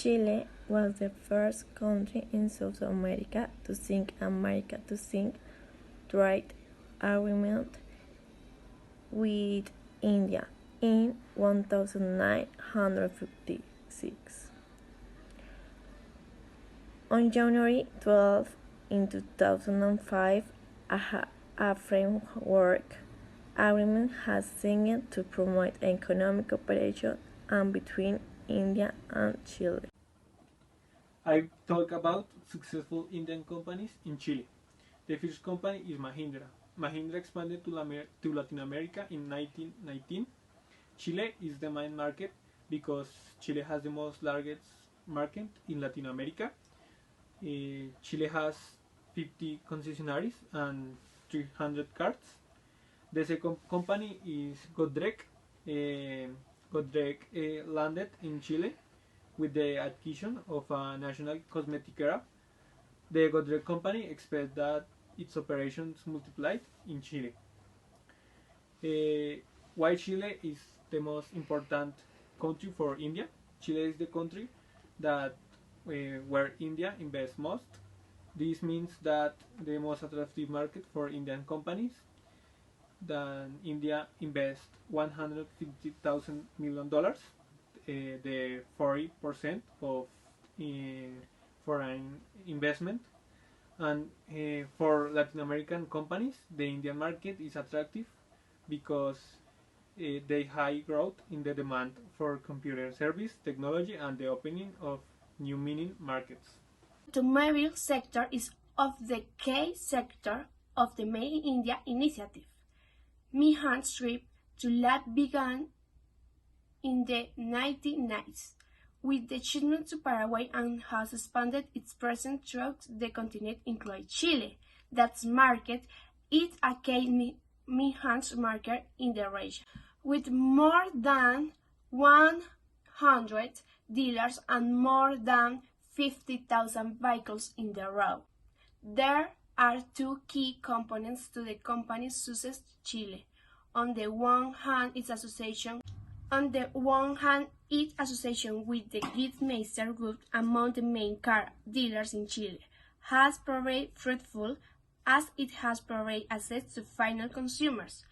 Chile was the first country in South America to sign trade agreement with India in 1956. On January 12, in 2005, a framework agreement has signed to promote economic cooperation between India and Chile. I talk about successful Indian companies in Chile. The first company is Mahindra. Mahindra expanded to Latin America in 1919. Chile is the main market because Chile has the most largest market in Latin America. Chile has 50 concessionaries and 300 cars. The second company is Godrek. Godrek landed in Chile with the acquisition of a national cosmetic era. The Godrek company expects that its operations multiplied in Chile. Why Chile is the most important country for India? Chile is the country that where India invests most. This means that the most attractive market for Indian companies. Then India invests $150,000 the 40% of foreign investment. And for Latin American companies, the Indian market is attractive because they high growth in the demand for computer service technology and the opening of new mining markets. The automobile sector is of the key sector of the Made in India initiative. Mihan's trip to LAT began in the 1990s with the shipment to Paraguay and has expanded its presence throughout the continent, including Chile. That market is a key Mihan's market in the region, with more than 100 dealers and more than 50,000 vehicles in the road. There are two key components to the company's success Chile. On the one hand, its association with the Gitmeister Group among the main car dealers in Chile has proved fruitful as it has provided access to final consumers.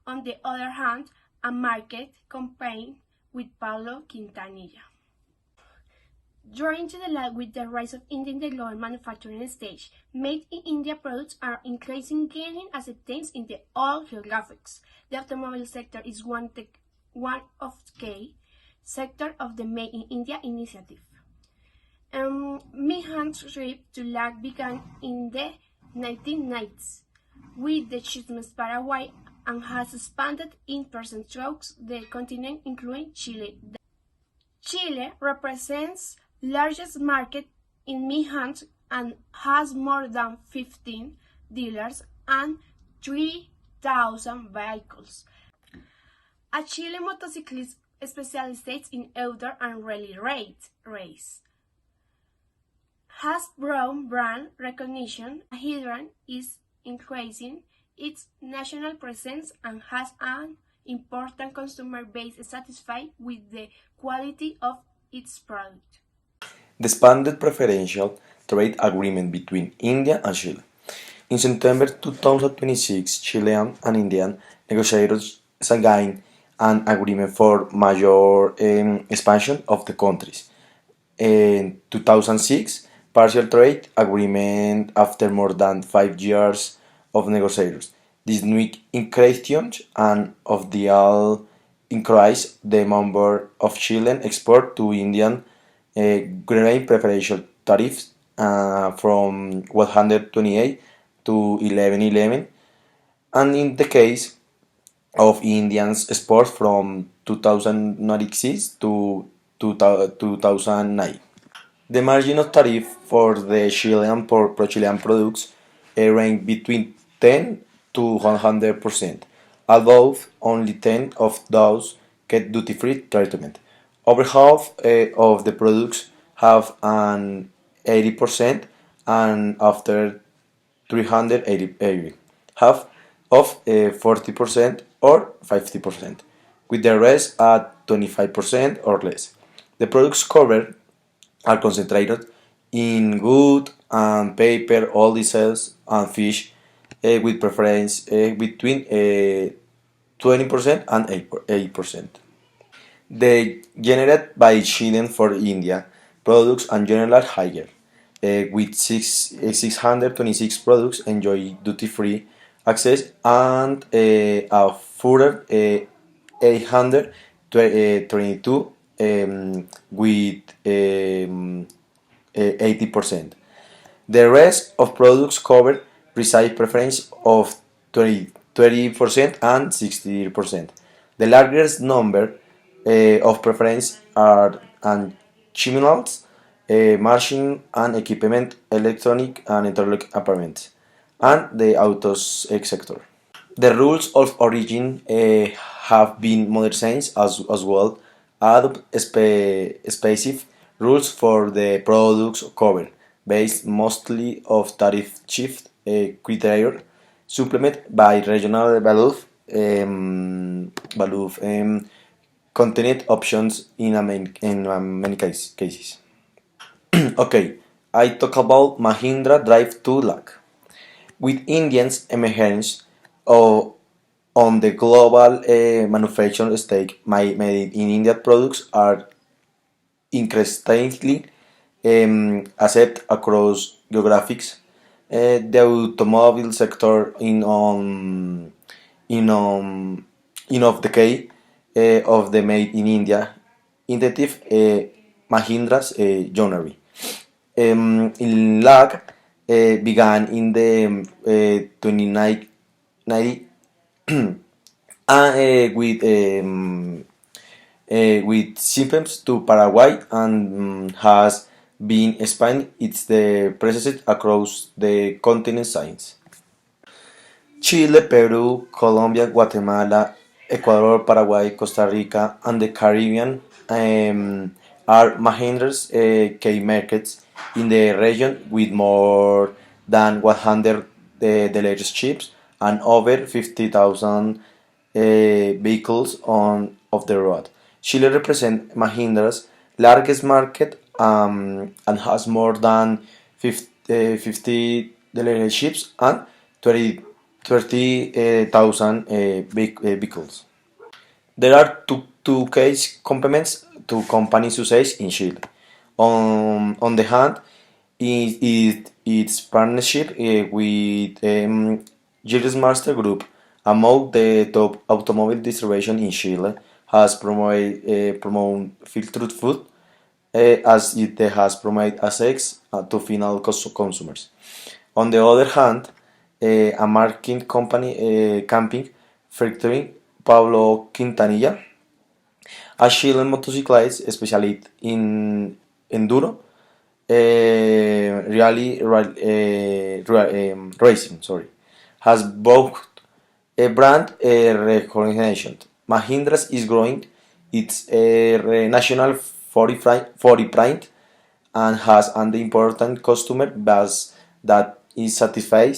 On the other hand, a market campaign with Paulo Quintanilla. Drawing to the line with the rise of India in the global manufacturing stage, made in India products are increasingly gaining acceptance in all geographies. The automobile sector is one of the key sectors of the Made in India initiative. Mihan's trip to LAC began in the 1990s with the shipments Paraguay and has expanded in percent throughout the continent, including Chile. Chile represents largest market in Mihan's and has more than 15 dealers and 3,000 vehicles. A Chile motorcyclist specialized in outdoor and rally race. Has broad brand recognition. Mahindra is increasing its national presence and has an important consumer base satisfied with the quality of its product. The expanded preferential trade agreement between India and Chile. In September 2026, Chilean and Indian negotiators signed an agreement for major expansion of the countries. In 2006, partial trade agreement after more than 5 years of negotiators. This new increased and of the all increased the number of Chilean export to Indian grain preferential tariffs from 128 to 1111, and in the case of Indians export from 2006 to 2009. The margin of tariff for the Chilean pro-Chilean products range between 10 to 100%, although only 10 of those get duty-free treatment. Over half of the products have an 80% and after 380, half of 40% or 50%, with the rest at 25% or less. The products cover are concentrated in wood and paper, oil cells, and fish, with preference between 20% and 8%. The generated by Chile for India products and general higher, with 626 products enjoy duty-free access and a further 822 with 80%. The rest of products cover precise preference of 20% and 60%. The largest number of preference are and chemicals, machine and equipment, electronic and electronic apparent, and the autos sector. The rules of origin have been modernized as well, adopt specific rules for the products covered, based mostly of tariff shift criteria, supplemented by regional content options in many cases. Okay, I talk about Mahindra Drive to Luck. With Indians' emergence of, on the global manufacturing stage, made in India products are increasingly accepted across geographics. The automobile sector in in of the case of the made in India initiative Mahindra's journey. In lag began in the 2990 with symptoms to Paraguay and has been expanded its the presence across the continent since. Chile, Peru, Colombia, Guatemala, Ecuador, Paraguay, Costa Rica, and the Caribbean are Mahindra's key markets in the region with more than 100 dealerships and over 50,000 vehicles on of the road. Chile represents Mahindra's largest market and has more than 50 dealerships and 30,000 vehicles. There are two case complements to company success in Chile. On the hand, its partnership with Gilles Master Group, among the top automobile distribution in Chile, has promoted filtered food as it has promoted access to final consumers. On the other hand, a marketing company, camping factory, Pablo Quintanilla, a Chilean motorcyclist specialist in enduro, racing, sorry, has both a brand recognition. Mahindra is growing its national 40 print and has an important customer base that is satisfied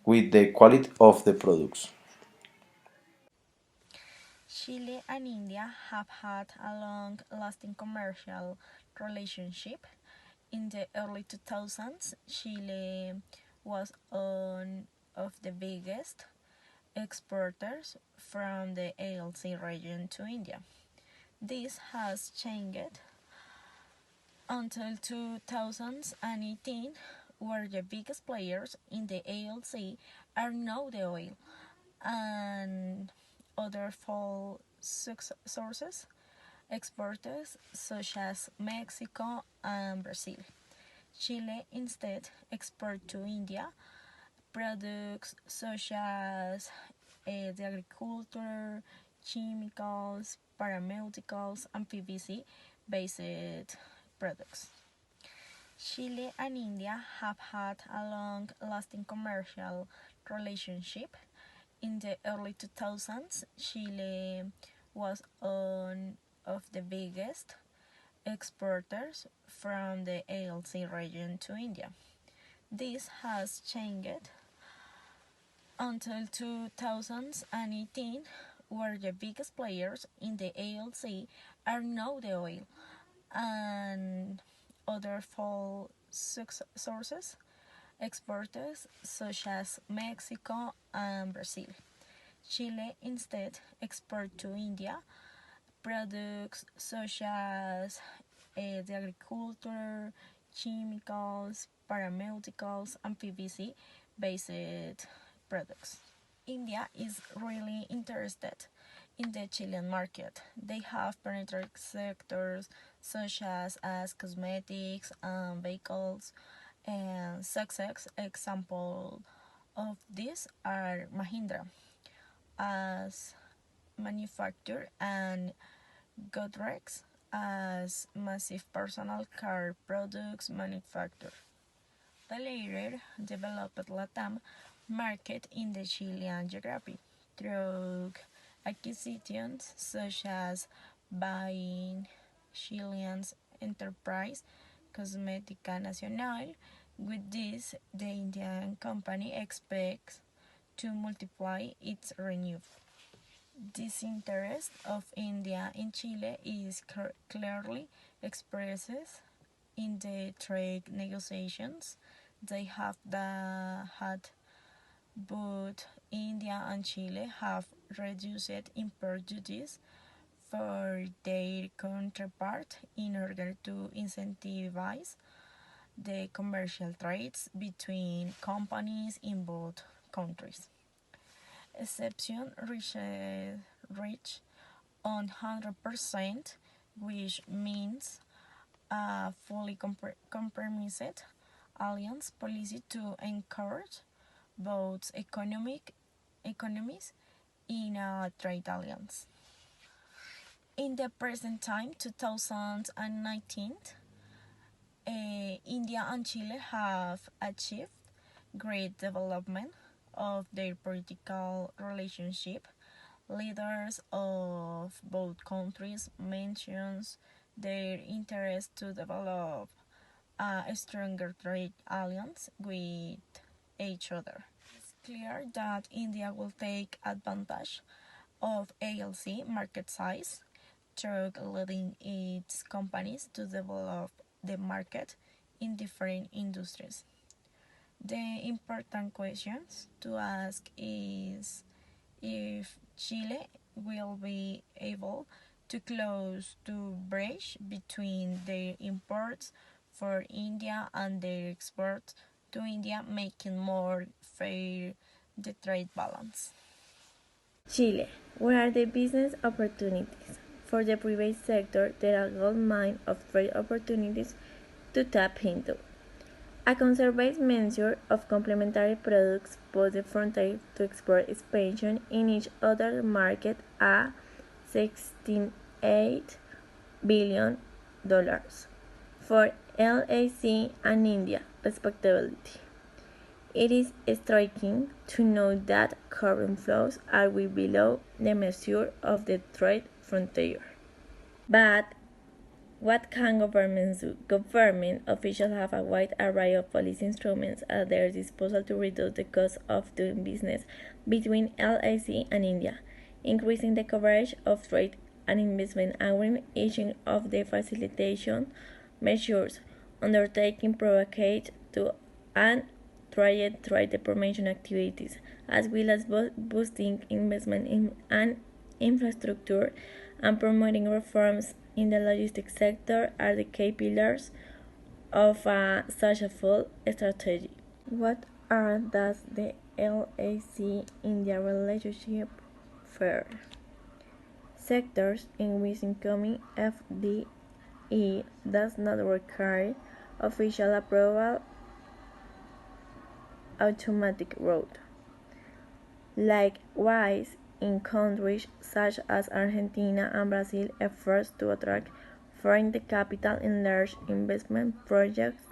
with the quality of the products. Chile and India have had a long lasting commercial relationship. In the early 2000s, Chile was one of the biggest exporters from the ALC region to India. This has changed until 2018, where the biggest players in the ALC are now the oil and other fuel sources exporters such as Mexico and Brazil. Chile instead export to India products such as the agriculture, chemicals, pharmaceuticals, and PVC based products. Chile and India have had a long lasting commercial relationship. In the early 2000s, Chile was one of the biggest exporters from the ALC region to India. This has changed until 2018, where the biggest players in the ALC are now the oil and other fuel sources exporters such as Mexico and Brazil. Chile instead export to India products such as the agriculture, chemicals, pharmaceuticals, and PVC based products. India is really interested in the Chilean market. They have penetrated sectors such as cosmetics and vehicles, and success example of these are Mahindra as manufacturer and Godrex as massive personal car products manufacturer. The latter developed Latam market in the Chilean geography through acquisitions such as buying Chilean's enterprise Cosmética Nacional. With this, the Indian company expects to multiply its revenue. This interest of India in Chile is clearly expressed in the trade negotiations they have had, but India and Chile have reduced import duties for their counterpart in order to incentivize the commercial trades between companies in both countries. Exception reach 100%, which means a fully compromised alliance policy to encourage both economies in a trade alliance. In the present time, 2019, India and Chile have achieved great development of their political relationship. Leaders of both countries mentions their interest to develop a stronger trade alliance with each other. It's clear that India will take advantage of ALC market size through leading its companies to develop the market in different industries. The important questions to ask is if Chile will be able to close the breach between their imports for India and their exports to India, making more fair the trade balance. Chile. What are the business opportunities? For the private sector, there are a gold mine of trade opportunities to tap into. A conservative measure of complementary products puts the frontier to export expansion in each other market at $16.8 billion for LAC and India, respectively. It is striking to note that current flows are way below the measure of the trade frontier. But what can governments do? Government officials have a wide array of policy instruments at their disposal to reduce the cost of doing business between LAC and India, increasing the coverage of trade and investment agreements, each of the facilitation measures undertaken provocate to and trade promotion activities, as well as boosting investment in infrastructure and promoting reforms in the logistics sector are the key pillars of such a full strategy. What does the LAC India relationship for? Sectors in which incoming FDI does not require official approval automatic route. Likewise, in countries such as Argentina and Brazil, efforts to attract foreign capital in large investment projects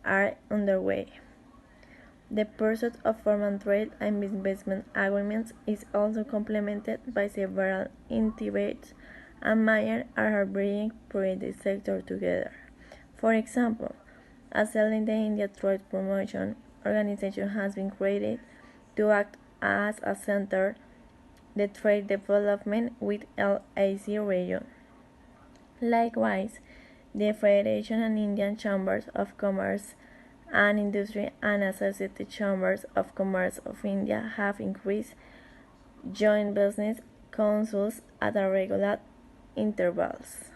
are underway. The pursuit of formal trade and investment agreements is also complemented by several initiatives and measures are bringing private sector together. For example, a cell in the India Trade Promotion Organization has been created to act as a center the trade development with LAC region. Likewise, The Federation and Indian Chambers of Commerce and Industry and Associated Chambers of Commerce of India have increased joint business councils at regular intervals.